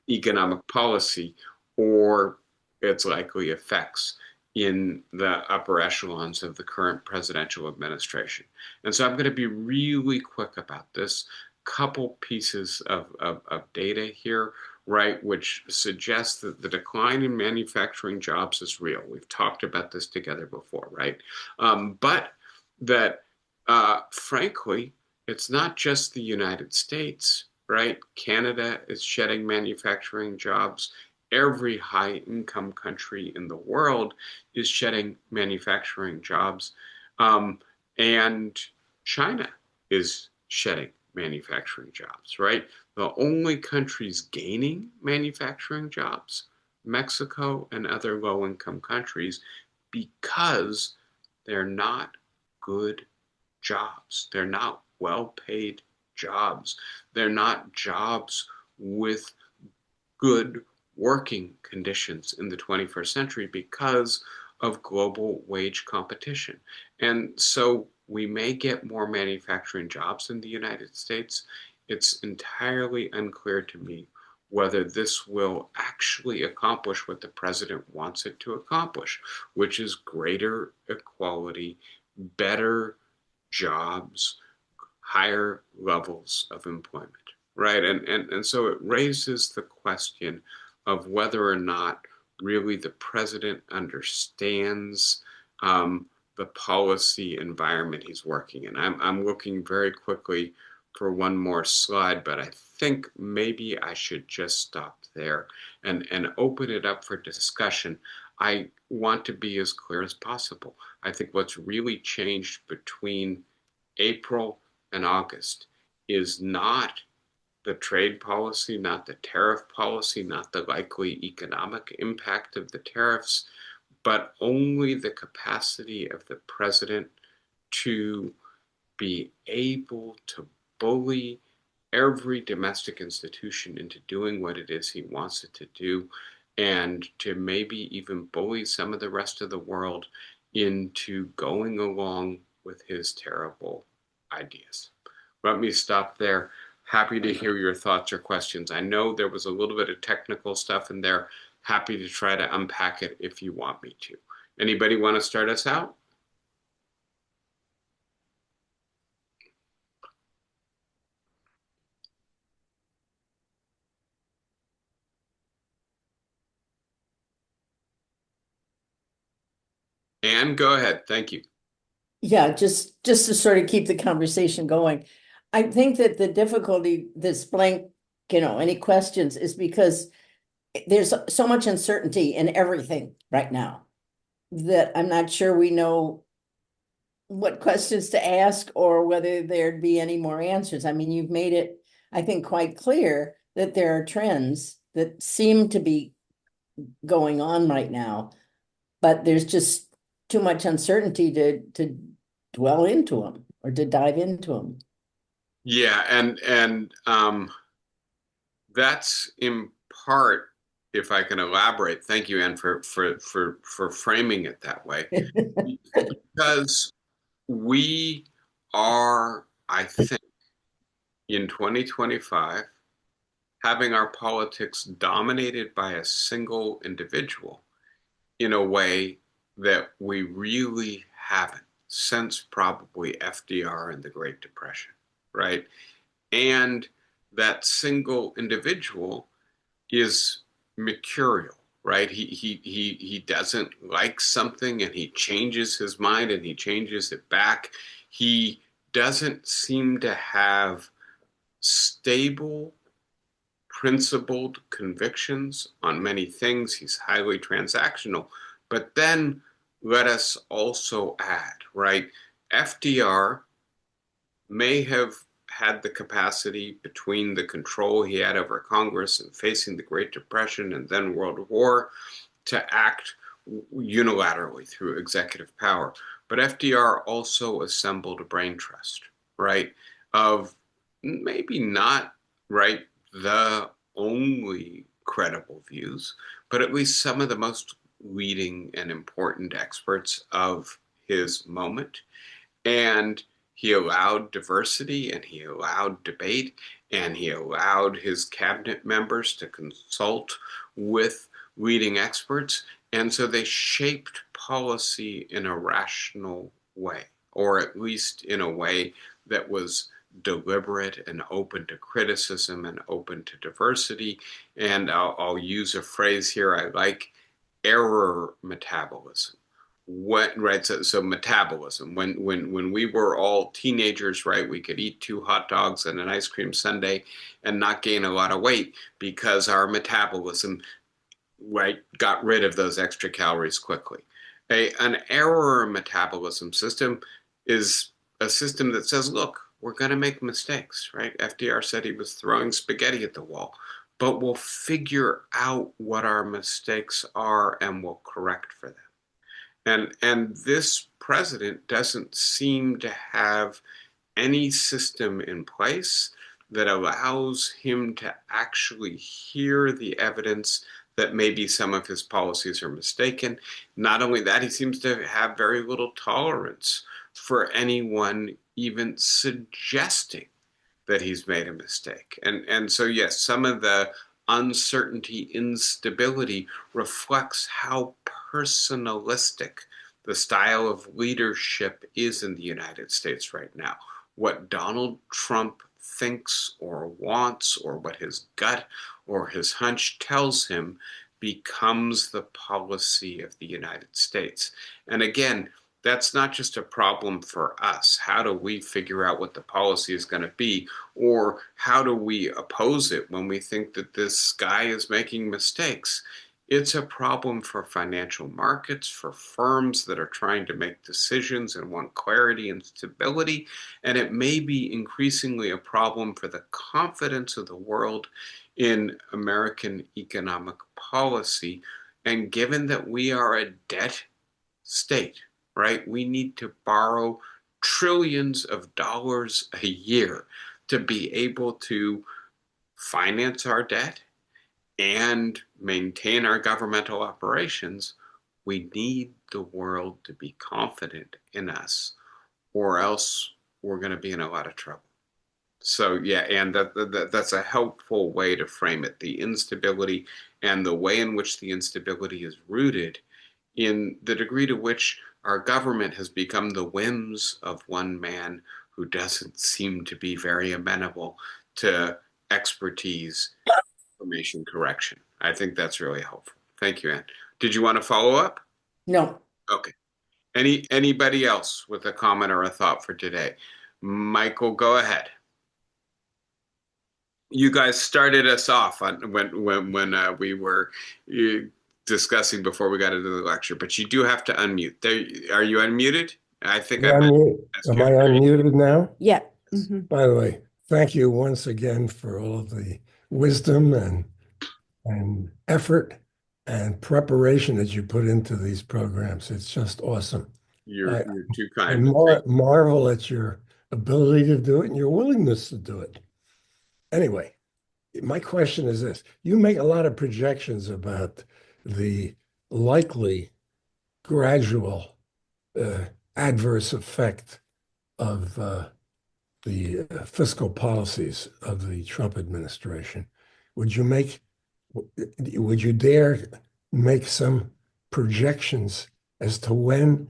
economic policy or its likely effects in the upper echelons of the current presidential administration. And so I'm going to be really quick about this. Couple pieces of data here, right, which suggests that the decline in manufacturing jobs is real. We've talked about this together before, right? But that, frankly, it's not just the United States, right? Canada is shedding manufacturing jobs. Every high-income country in the world is shedding manufacturing jobs. And China is shedding manufacturing jobs, right? The only countries gaining manufacturing jobs, Mexico and other low-income countries, because they're not good jobs. They're not well-paid jobs. They're not jobs with good working conditions in the 21st century because of global wage competition. And so we may get more manufacturing jobs in the United States. It's entirely unclear to me whether this will actually accomplish what the president wants it to accomplish, which is greater equality better jobs, higher levels of employment, right? And so it raises the question of whether or not really the president understands the policy environment he's working in. I'm looking very quickly for one more slide, but I think maybe I should just stop there and open it up for discussion. I want to be as clear as possible. I think what's really changed between April and August is not the trade policy, not the tariff policy, not the likely economic impact of the tariffs, but only the capacity of the president to be able to bully every domestic institution into doing what it is he wants it to do, and to maybe even bully some of the rest of the world into going along with his terrible ideas. Let me stop there. Happy to hear your thoughts or questions. I know there was a little bit of technical stuff in there. Happy to try to unpack it if you want me to. Anybody want to start us out? Anne, go ahead. Thank you. Yeah, just to sort of keep the conversation going. I think that the difficulty, this blank, any questions is because there's so much uncertainty in everything right now that I'm not sure we know what questions to ask or whether there'd be any more answers. I mean, you've made it, I think, quite clear that there are trends that seem to be going on right now, but there's just too much uncertainty to dwell into them or to dive into them. Yeah, and that's in part, if I can elaborate. Thank you, Anne, for framing it that way, because we are, I think, in 2025, having our politics dominated by a single individual in a way that we really haven't since probably FDR and the Great Depression, right? And that single individual is mercurial, right? He doesn't like something and he changes his mind and he changes it back. He doesn't seem to have stable, principled convictions on many things. He's highly transactional. But then let us also add, right? FDR may have had the capacity, between the control he had over Congress and facing the Great Depression and then World War, to act unilaterally through executive power. But FDR also assembled a brain trust, right? Of maybe not, right, the only credible views, but at least some of the most leading and important experts of his moment. And he allowed diversity and he allowed debate and he allowed his cabinet members to consult with leading experts. And so they shaped policy in a rational way, or at least in a way that was deliberate and open to criticism and open to diversity. And I'll use a phrase here I like: error metabolism. What, right, so metabolism, when we were all teenagers, right, we could eat 2 hot dogs and an ice cream sundae and not gain a lot of weight because our metabolism, right, got rid of those extra calories quickly. An error metabolism system is a system that says, look, we're going to make mistakes, right? FDR said he was throwing spaghetti at the wall, but we'll figure out what our mistakes are and we'll correct for them. And this president doesn't seem to have any system in place that allows him to actually hear the evidence that maybe some of his policies are mistaken. Not only that, he seems to have very little tolerance for anyone even suggesting that he's made a mistake. And so, yes, some of the uncertainty, instability reflects how personalistic the style of leadership is in the United States right now. What Donald Trump thinks or wants, or what his gut or his hunch tells him, becomes the policy of the United States. And again, that's not just a problem for us. How do we figure out what the policy is going to be? Or how do we oppose it when we think that this guy is making mistakes? It's a problem for financial markets, for firms that are trying to make decisions and want clarity and stability. And it may be increasingly a problem for the confidence of the world in American economic policy. And given that we are a debt state, right, we need to borrow trillions of dollars a year to be able to finance our debt and maintain our governmental operations. We need the world to be confident in us, or else we're going to be in a lot of trouble. So yeah, and that's a helpful way to frame it. The instability and the way in which the instability is rooted in the degree to which our government has become the whims of one man who doesn't seem to be very amenable to expertise, information correction. I think that's really helpful. Thank you, Ann. Did you want to follow up? No, Okay. Anybody else with a comment or a thought for today? Michael, go ahead. You guys started us off on when we were discussing before we got into the lecture, but you do have to unmute. There, are you unmuted? I think I Yeah, might ask am you. I unmuted now? yeah. By the way, thank you once again for all of the wisdom and effort and preparation that you put into these programs. It's just awesome. I, You're too I kind. Thank marvel at your ability to do it and your willingness to do it. Anyway, my question is this. You make a lot of projections about the likely gradual uh, adverse effect of the fiscal policies of the Trump administration. Would you make, would you dare make some projections as to when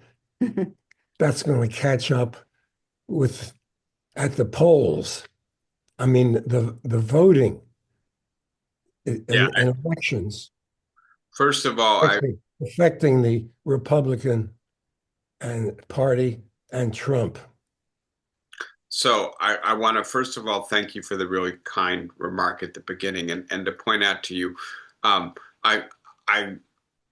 that's going to catch up with at the polls? I mean, the voting Yeah. and elections First of all, affecting the Republican and party and Trump. I want to first of all thank you for the really kind remark at the beginning, and to point out to you, um, I I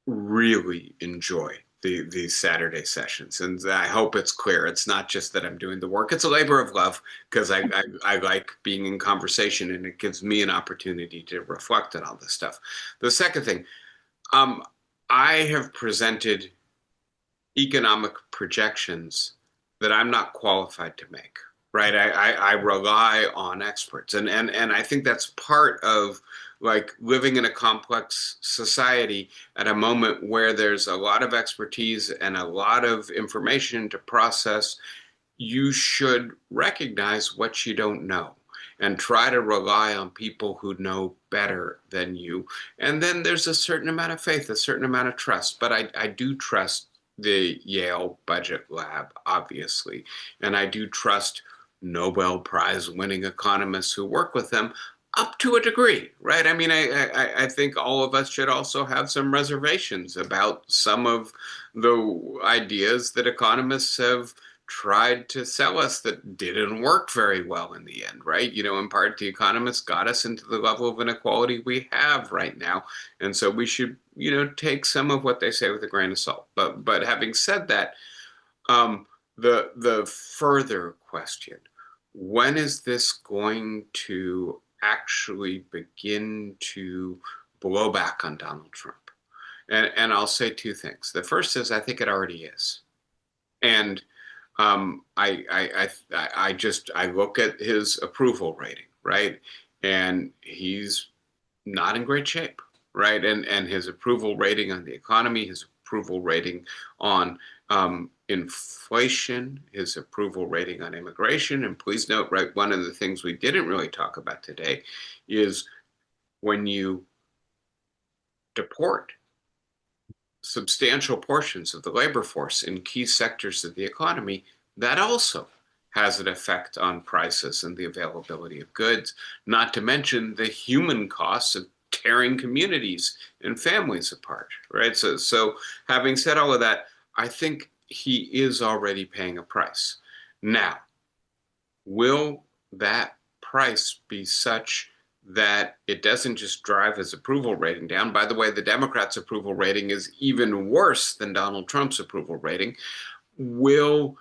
really enjoy these Saturday sessions, and I hope it's clear. It's not just that I'm doing the work; it's a labor of love because I like being in conversation, and it gives me an opportunity to reflect on all this stuff. The second thing, um, I have presented economic projections that I'm not qualified to make. Right, I rely on experts, and I think that's part of like living in a complex society at a moment where there's a lot of expertise and a lot of information to process. You should recognize what you don't know and try to rely on people who know better than you. And then there's a certain amount of faith, a certain amount of trust. But I do trust the Yale Budget Lab, obviously, and I do trust Nobel Prize winning economists who work with them up to a degree, right? I mean, I think all of us should also have some reservations about some of the ideas that economists have tried to sell us that didn't work very well in the end, right? You know, in part, the economists got us into the level of inequality we have right now. And so we should, take some of what they say with a grain of salt. But having said that, the further question, when is this going to actually begin to blow back on Donald Trump? And I'll say two things. The first is I think it already is. And I look at his approval rating, right? And he's not in great shape, right? And his approval rating on the economy, his approval rating on inflation, his approval rating on immigration. And please note, right, one of the things we didn't really talk about today is when you deport substantial portions of the labor force in key sectors of the economy, that also has an effect on prices and the availability of goods, not to mention the human costs of tearing communities and families apart, right? So having said all of that, I think he is already paying a price. Now, will that price be such that it doesn't just drive his approval rating down? By the way, the Democrats' approval rating is even worse than Donald Trump's approval rating. Will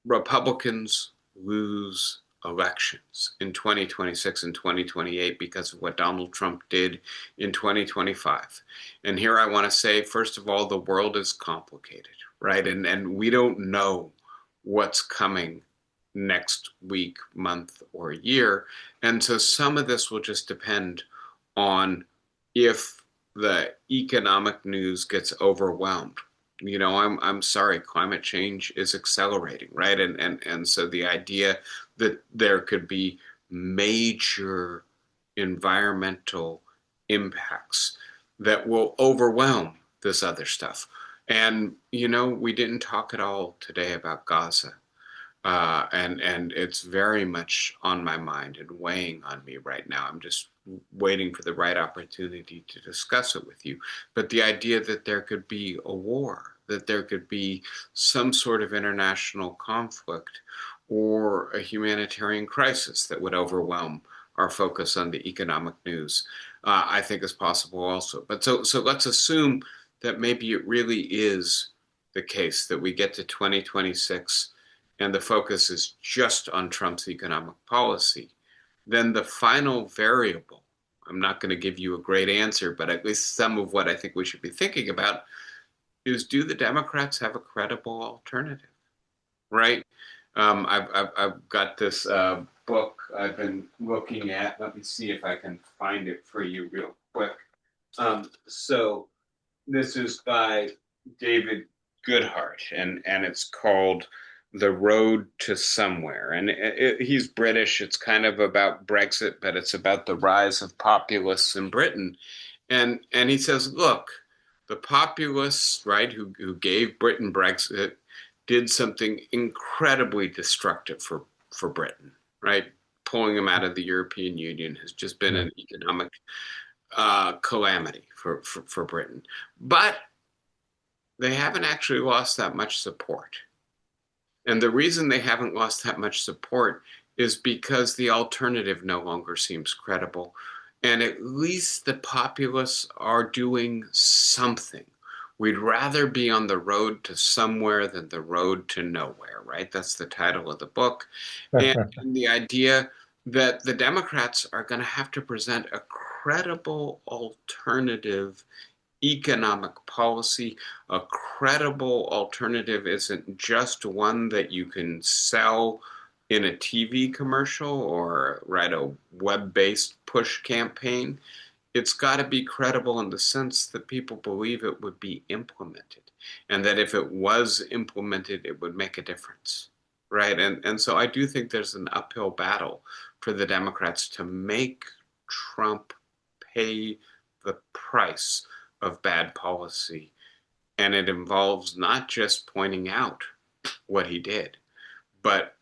Republicans lose elections in 2026 and 2028 because of what Donald Trump did in 2025? And here I want to say, first of all, the world is complicated, right? And we don't know what's coming next week, month, or year. And so some of this will just depend on if the economic news gets overwhelmed. I'm sorry, climate change is accelerating, right? And so the idea that there could be major environmental impacts that will overwhelm this other stuff. And we didn't talk at all today about Gaza. And it's very much on my mind and weighing on me right now. I'm just waiting for the right opportunity to discuss it with you. But the idea that there could be a war, that there could be some sort of international conflict or a humanitarian crisis that would overwhelm our focus on the economic news, I think is possible also. But so let's assume that maybe it really is the case that we get to 2026 and the focus is just on Trump's economic policy. Then the final variable, I'm not going to give you a great answer, but at least some of what I think we should be thinking about is, do the Democrats have a credible alternative, right? I've got this book I've been looking at. Let me see if I can find it for you real quick. So this is by David Goodhart, and it's called The Road to Somewhere. And he's British. It's kind of about Brexit, but it's about the rise of populists in Britain. And he says, look, the populists, right, who gave Britain Brexit did something incredibly destructive for Britain, right? Pulling them out of the European Union has just been an economic calamity for Britain. But they haven't actually lost that much support. And the reason they haven't lost that much support is because the alternative no longer seems credible. And at least the populists are doing something. We'd rather be on the road to somewhere than the road to nowhere, right? That's the title of the book. And the idea that the Democrats are going to have to present a credible alternative economic policy. A credible alternative isn't just one that you can sell in a TV commercial or write a web-based push campaign. It's got to be credible in the sense that people believe it would be implemented, and that if it was implemented, it would make a difference, right? And so I do think there's an uphill battle for the Democrats to make Trump pay the price of bad policy. And it involves not just pointing out what he did, but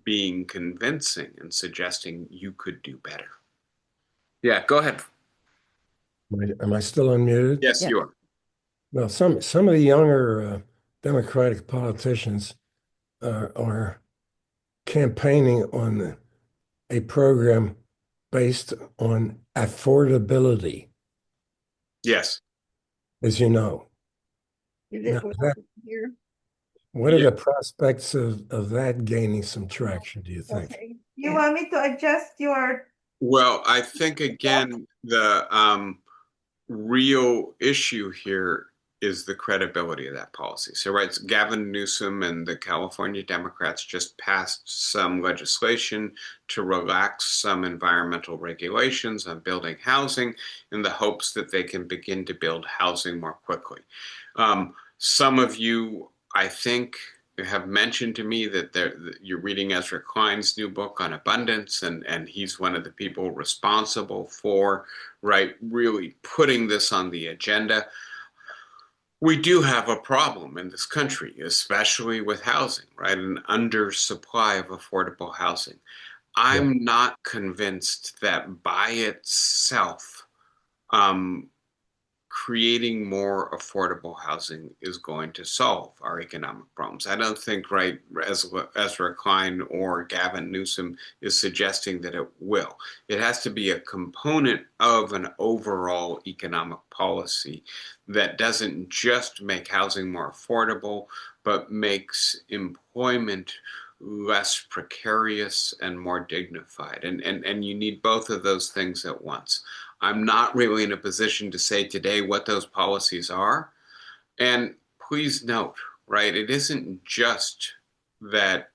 being convincing and suggesting you could do better. Yeah, go ahead. Am I still unmuted? Yes, you are. Well, some of the younger Democratic politicians are campaigning on a program based on affordability, Yes. as you know. Now, what are the prospects of that gaining some traction, do you think? Okay. You want me to adjust your... Well, I think, again, the real issue here is the credibility of that policy. So, right, Gavin Newsom and the California Democrats just passed some legislation to relax some environmental regulations on building housing in the hopes that they can begin to build housing more quickly. Some of you, I think, have mentioned to me that you're reading Ezra Klein's new book on abundance, and he's one of the people responsible for, right, really putting this on the agenda. We do have a problem in this country, especially with housing, right? An undersupply of affordable housing. Yeah. I'm not convinced that by itself, um, creating more affordable housing is going to solve our economic problems. I don't think, right, as Ezra Klein or Gavin Newsom is suggesting that it will. It has to be a component of an overall economic policy that doesn't just make housing more affordable, but makes employment less precarious and more dignified. And you need both of those things at once. I'm not really in a position to say today what those policies are. And please note, right, it isn't just that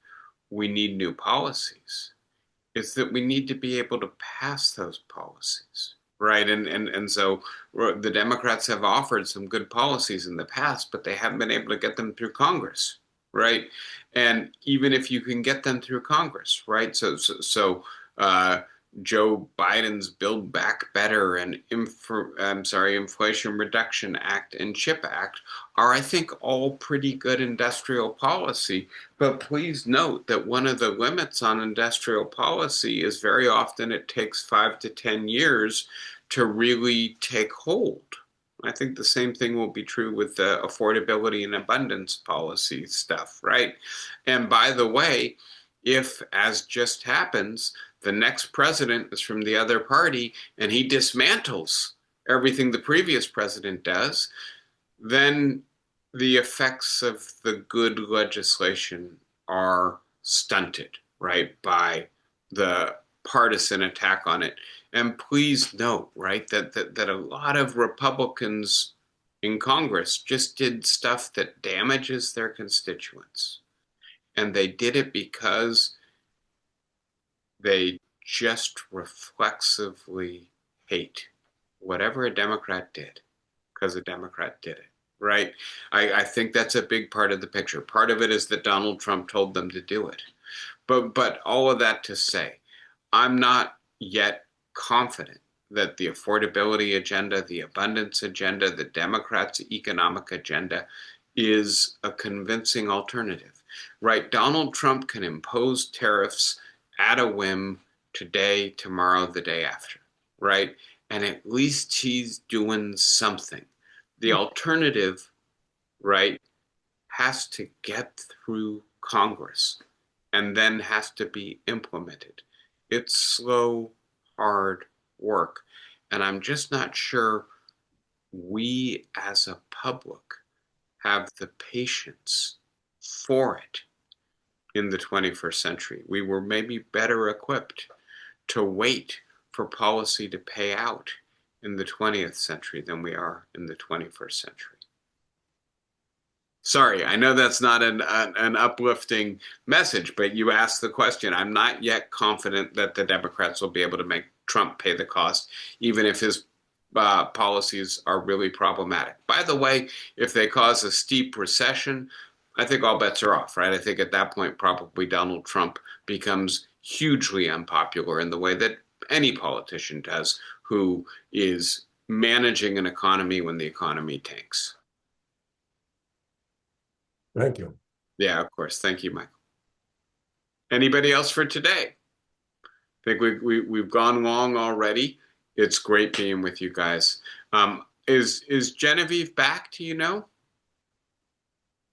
we need new policies. It's that we need to be able to pass those policies, right? And so the Democrats have offered some good policies in the past, but they haven't been able to get them through Congress, right? And even if you can get them through Congress, right? So Joe Biden's Build Back Better and Inflation Reduction Act and CHIP Act are, I think, all pretty good industrial policy. But please note that one of the limits on industrial policy is very often it takes 5 to 10 years to really take hold. I think the same thing will be true with the affordability and abundance policy stuff, right? And by the way, if, as just happens, the next president is from the other party and he dismantles everything the previous president does, then the effects of the good legislation are stunted, right, by the partisan attack on it. And please note, right, that a lot of Republicans in Congress just did stuff that damages their constituents. And they did it because they just reflexively hate whatever a Democrat did because a Democrat did it, right? I think that's a big part of the picture. Part of it is that Donald Trump told them to do it. But all of that to say, I'm not yet confident that the affordability agenda, the abundance agenda, the Democrats' economic agenda is a convincing alternative, right? Donald Trump can impose tariffs at a whim today, tomorrow, the day after, right? And at least he's doing something. The alternative, right, has to get through Congress and then has to be implemented. It's slow, hard work. And I'm just not sure we as a public have the patience for it in the 21st century. We were maybe better equipped to wait for policy to pay out in the 20th century than we are in the 21st century. Sorry, I know that's not an uplifting message, but you asked the question. I'm not yet confident that the Democrats will be able to make Trump pay the cost, even if his policies are really problematic. By the way, if they cause a steep recession, I think all bets are off, right? I think at that point, probably Donald Trump becomes hugely unpopular in the way that any politician does who is managing an economy when the economy tanks. Thank you. Yeah, of course. Thank you, Michael. Anybody else for today? I think we've gone long already. It's great being with you guys. Is Genevieve back? Do you know?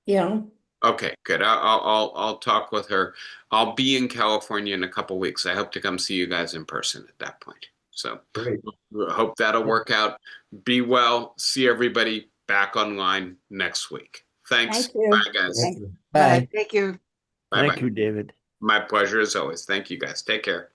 Yeah. Okay, good. I'll talk with her. I'll be in California in a couple weeks. I hope to come see you guys in person at that point. So Great. hope that'll work out. Be well. See everybody back online next week. Thanks. Thank you. Bye, guys. Thank you. Bye. Thank you. Bye Thank bye. you, David. My pleasure as always. Thank you guys. Take care.